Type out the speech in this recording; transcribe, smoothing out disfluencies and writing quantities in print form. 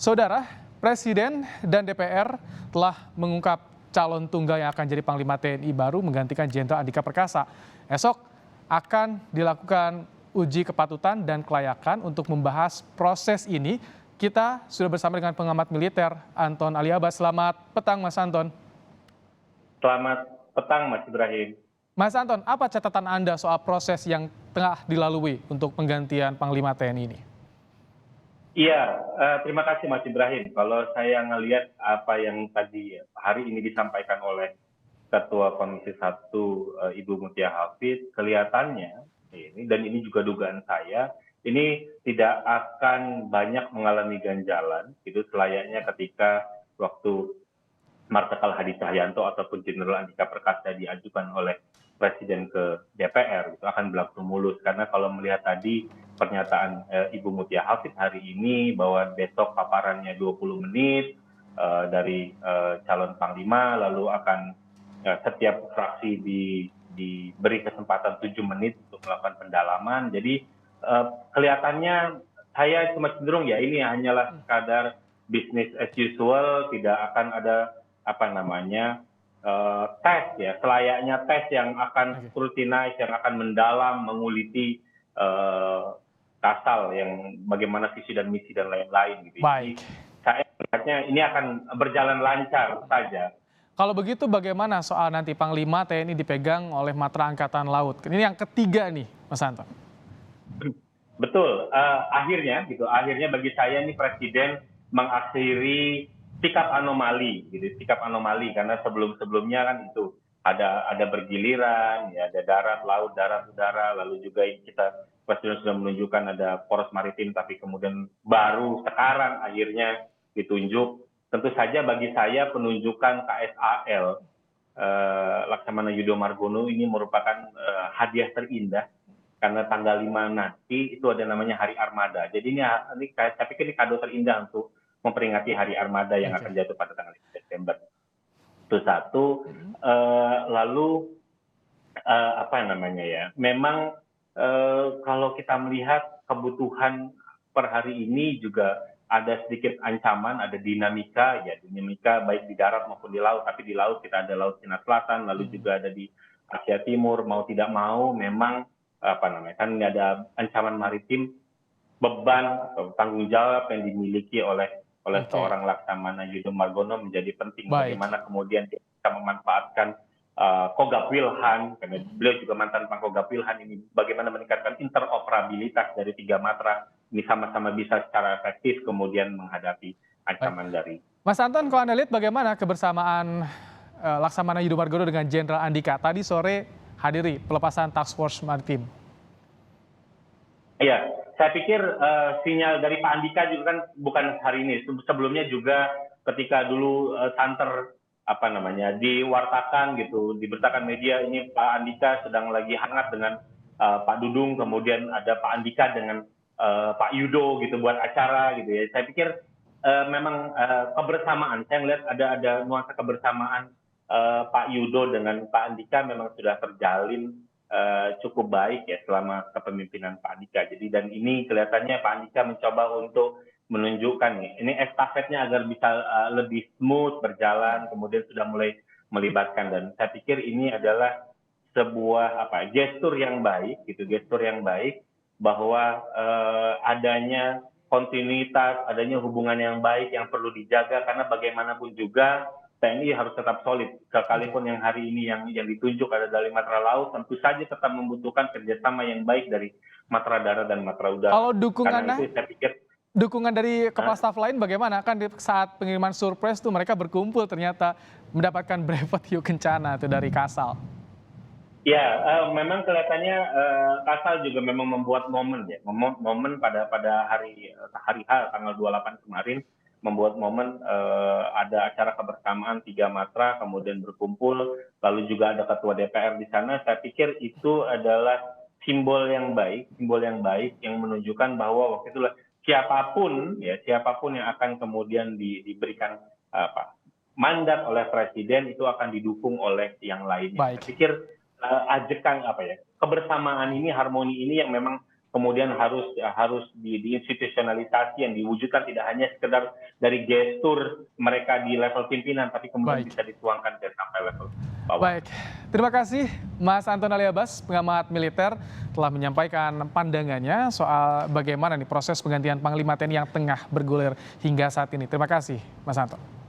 Saudara, Presiden dan DPR telah mengungkap calon tunggal yang akan jadi Panglima TNI baru menggantikan Jenderal Andika Perkasa. Esok akan dilakukan uji kepatutan dan kelayakan. Untuk membahas proses ini, kita sudah bersama dengan pengamat militer Anton Aliaba. Selamat petang, Mas Anton. Selamat petang, Mas Ibrahim. Mas Anton, apa catatan Anda soal proses yang tengah dilalui untuk penggantian Panglima TNI ini? Iya, terima kasih Mas Ibrahim. Kalau saya ngelihat apa yang tadi hari ini disampaikan oleh Ketua Komisi 1 Ibu Mutia Hafid, kelihatannya dan ini juga dugaan saya, ini tidak akan banyak mengalami ganjalan, gitu selayaknya ketika waktu Marsikal Hadi Cahyanto ataupun Jenderal Andika Perkasa diajukan oleh Presiden ke DPR, itu akan berlangsung mulus. Karena kalau melihat tadi pernyataan Ibu Mutia Hafid hari ini bahwa besok paparannya 20 menit dari calon Panglima, lalu akan setiap fraksi diberi kesempatan 7 menit untuk melakukan pendalaman. Jadi kelihatannya saya cuma cenderung ya ini hanyalah sekadar business as usual, tidak akan ada tes ya, selayaknya tes yang akan scrutinize, yang akan mendalam, menguliti Kasal yang bagaimana visi dan misi dan lain-lain gitu. Baik. Jadi saya melihatnya ini akan berjalan lancar saja. Kalau begitu bagaimana soal nanti Panglima TNI dipegang oleh Matra Angkatan Laut? Ini yang ketiga nih, Mas Anton. Betul, akhirnya bagi saya ini Presiden mengakhiri sikap anomali karena sebelumnya kan itu ada bergiliran, ya ada darat, laut, darat, udara, lalu juga kita Presiden sudah menunjukkan ada poros maritim, tapi kemudian baru sekarang akhirnya ditunjuk. Tentu saja bagi saya penunjukan KSAL Laksamana Yudho Margono ini merupakan hadiah terindah. Karena tanggal 5 nanti itu ada namanya Hari Armada. Jadi ini saya pikir ini kado terindah untuk memperingati Hari Armada yang akan jatuh pada tanggal 5 Desember. Itu satu. Lalu memang kalau kita melihat kebutuhan per hari ini juga ada sedikit ancaman, ada dinamika baik di darat maupun di laut. Tapi di laut kita ada Laut Cina Selatan, lalu juga ada di Asia Timur. Mau tidak mau memang kan ada ancaman maritim, beban atau tanggung jawab yang dimiliki oleh seorang Laksamana Yudho Margono menjadi penting. Bagaimana kemudian kita bisa memanfaatkan Kogab Wilhan, karena beliau juga mantan Pangkogab Wilhan, ini bagaimana meningkatkan interoperabilitas dari tiga matra ini sama-sama bisa secara efektif kemudian menghadapi ancaman dari. Mas Anton, kalau Anda lihat bagaimana kebersamaan Laksamana Yudho Margono dengan Jenderal Andika tadi sore hadiri pelepasan Task Force Maritim? Iya, saya pikir sinyal dari Pak Andika juga kan bukan hari ini. Sebelumnya juga ketika dulu santer diwartakan gitu, diberitakan media ini Pak Andika sedang lagi hangat dengan Pak Dudung, kemudian ada Pak Andika dengan Pak Yudo gitu buat acara gitu ya. Saya pikir memang kebersamaan, saya melihat ada nuansa kebersamaan Pak Yudo dengan Pak Andika memang sudah terjalin cukup baik ya selama kepemimpinan Pak Andika. Jadi dan ini kelihatannya Pak Andika mencoba untuk menunjukkan ini estafetnya agar bisa lebih smooth berjalan, kemudian sudah mulai melibatkan, dan saya pikir ini adalah sebuah gestur yang baik bahwa adanya kontinuitas, adanya hubungan yang baik yang perlu dijaga, karena bagaimanapun juga TNI harus tetap solid. Sekalipun yang hari ini yang ditunjuk ada dari Matra Laut, tentu saja tetap membutuhkan kerjasama yang baik dari Matra Darat dan Matra Udara. Kalau dukungannya, karena itu saya pikir dukungan dari kepala staf lain bagaimana? Kan di saat pengiriman surprise tuh mereka berkumpul ternyata mendapatkan brevet hiu kencana itu dari Kasal. Ya, memang kelihatannya Kasal juga memang membuat momen ya, momen pada hari H tanggal 28 kemarin, membuat momen ada acara kebersamaan tiga matra kemudian berkumpul, lalu juga ada ketua DPR di sana. Saya pikir itu adalah simbol yang baik yang menunjukkan bahwa waktu itulah siapapun yang akan kemudian diberikan mandat oleh presiden itu akan didukung oleh yang lainnya. Saya pikir ajekan kebersamaan ini, harmoni ini yang memang kemudian harus diinstitusionalisasi, yang diwujudkan tidak hanya sekedar dari gestur mereka di level pimpinan, tapi kemudian Baik. bisa dituangkan ke sampai level bawah. Baik, terima kasih Mas Anton Aliabas, pengamat militer, telah menyampaikan pandangannya soal bagaimana nih proses penggantian Panglima TNI yang tengah bergulir hingga saat ini. Terima kasih, Mas Anton.